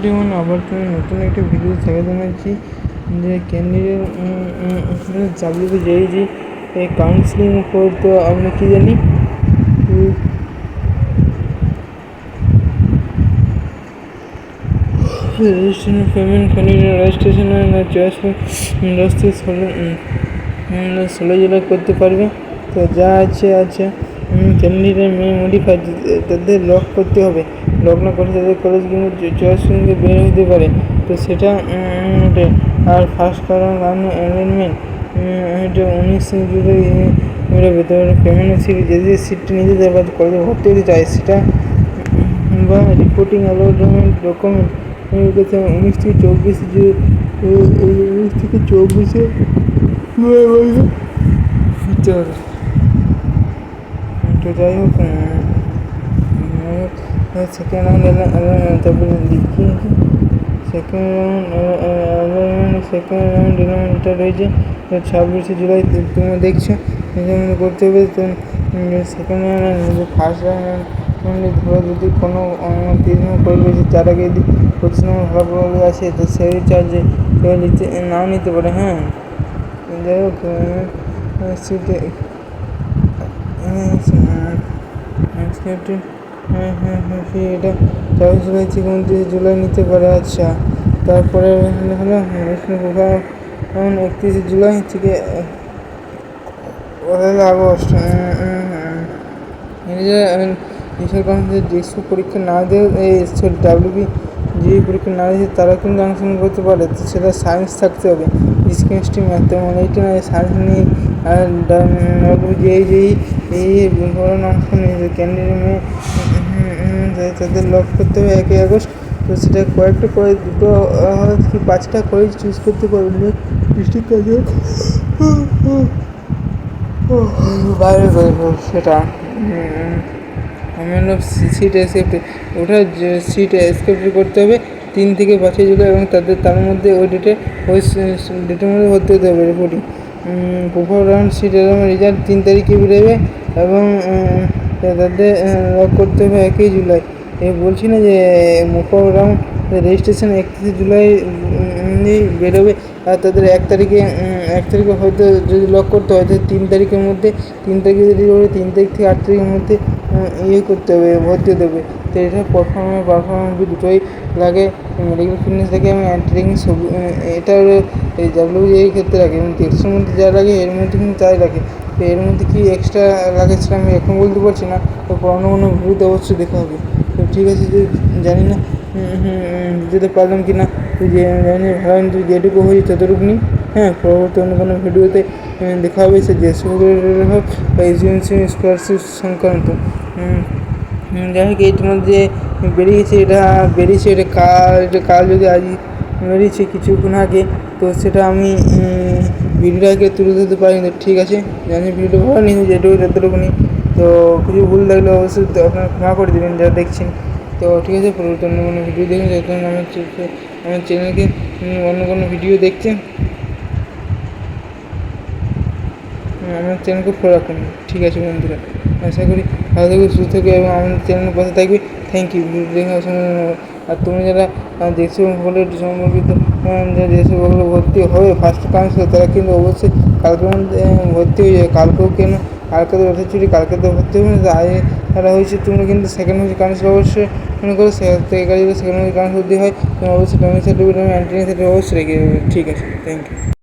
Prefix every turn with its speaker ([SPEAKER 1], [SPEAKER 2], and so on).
[SPEAKER 1] যেমন আবার তুমি নতুন একটা ভিডিও স্বাগত জানাচ্ছি যে ক্যান্ডিডেট চাকরিতে যেয়েছি এই কাউন্সিলিং করতে আমরা কী জানি registration payment candidate registration choice 16 জেলা করতে পারবে। তো যা আছে ক্যান্ডিডেট মডিফাই তাদের লক করতে হবে, লক না করে তাদের কলেজ কিন্তু চয়েস কিন্তু বের হতে পারে। তো সেটা আর ফার্স্ট কারণ অ্যামেন্ডমেন্ট এটা 19 জুলাই বেরোবে। তো পেমেন্টের সিট যদি সিটটা নিতে চায় বা কলেজে ভর্তি হতে চায় সেটা বা রিপোর্টিং অ্যালটমেন্ট ডকুমেন্ট 19 থেকে 24 দিতে হবে। তো যাই হোক সেকেন্ড রাউন্ড তারপরে লিখি সেকেন্ড রাউন্ড এটা রয়েছে 26 জুলাই তোমরা দেখছো মনে করতে হবে। তো সেকেন্ড রাউন্ড ফার্স্ট রাউন্ড ধরো যদি কোনো করবে যে তার আগে যদি 25 নম্বর ভালো আছে তো সেই চার্জে কেউ নাও নিতে পারে। হ্যাঁ, যাই হোক সিটে এটা 24 জুলাই থেকে 29 জুলাই নিতে পারে। আচ্ছা, তারপরে হলো 31 জুলাই থেকে 1 আগস্ট যেসব পরীক্ষা না দেয় ডাব্লিউবি যে পরীক্ষা না দিয়েছে তারা কিন্তু অংশগ্রহণ করতে পারে। তো সেটা সায়েন্স থাকতে হবে, কেমিস্ট্রি ম্যাথ, তেমন এইটা নয় সায়েন্স নিয়ে এই অংশ নিয়েছে ক্যান্ডিডেট তাদের লক করতে হবে 1 আগস্ট। তো সেটা কয়েকটা করে 2 কি 5টা করে চুজ করতে পারবে ডিস্ট্রিক্ট কাজে বাইরে করে সেটা সিট এসকেপ্ট ওটা সিট এসকেপ্ট করতে হবে 3 থেকে 5 জুলাই এবং তার মধ্যে ওই ডেটের মধ্যে ভর্তি হতে হবে। রিপোর্টিং প্রপার রাউন্ড সিট এবং রেজাল্ট 3 তারিখে বেরোবে এবং তাদের লক করতে হবে 1 জুলাই। বলছি না যে প্রপার রাউন্ড রেজিস্ট্রেশন 31 জুলাই বেরোবে আর তাদের 1 তারিখে হয়তো যদি লক করতে হয় তো 3 তারিখের মধ্যে 3 তারিখে যদি 3 তারিখ থেকে 8 তারিখের মধ্যে করতে হবে, ভর্তি হতে হবে। তো এটা পারফরমেন্স দুটোই লাগে, মেডিকেল ফিটনেস লাগে এবং অ্যান্ট্রিং ছবি এটা এই এই ক্ষেত্রে লাগে এবং টেক্সটের মধ্যে যা লাগে এর মধ্যে কিন্তু তাই লাগে। তো এর মধ্যে কি এক্সট্রা লাগে সেটা আমি এখন বলতে পারছি না, তো অন্য কোনো ভিডিওতে অবশ্যই দেখা হবে। তো ঠিক আছে, যে জানি না বুঝতে পারলাম কি না, যে জানি ভালো যেটুকু হয়েছে ততটুকু নিই। হ্যাঁ, পরবর্তী অন্য কোনো ভিডিওতে দেখা হবে সে যে হোক বা এজেন্সি স্কলারশিপ সংক্রান্ত। যাই হোক এইটার মধ্যে বেরিয়েছে এটা কাল যদি আজ বেরিয়েছে কিছুক্ষণ আগে, তো সেটা আমি ভিডিওটাকে তুলে ধরতে পারিনি। তো ঠিক আছে, জানি ভিডিওটা ভালো নিই যেটুকু যতটুকু নিই, তো কিছু ভুল লাগলে অবশ্যই তো আপনারা ক্ষমা করে দেবেন যারা দেখছেন। তো ঠিক আছে, পরবর্তী অন্য কোনো ভিডিও দেখুন, যখন আমার চ্যানেলকে অন্য কোনো ভিডিও দেখছেন আমার চ্যানেলকে ফলো রাখুন। ঠিক আছে বন্ধুরা, আশা করি ভালো থাকবে, সুস্থ থাকবে এবং আমাদের চ্যানেলের পাশে থাকবে। Thank you. আর তুমি যারা দেশীয় হলের সম্পর্কিত দেশীয় হলে ভর্তি হবে ফার্স্ট কাউন্সিল, তারা কিন্তু অবশ্যই কালকের মধ্যে ভর্তি হয়ে যাবে। কালকেও কেন, কালকে তো রথের ছুটি, কালকে তো ভর্তি হবে না। আগে তারা হয়েছে তুমি কিন্তু সেকেন্ড হয়েছে কাউন্সিল অবশ্যই মনে করো সেকেন্ড হয়েছে কাউন্সিল যদি হয় তুমি অবশ্যই ডোমিসাইল সার্টিফিকেট এবং অ্যান্টিনি সার্টিফিকেট অবশ্যই রেখে দেবে। ঠিক আছে, থ্যাংক ইউ।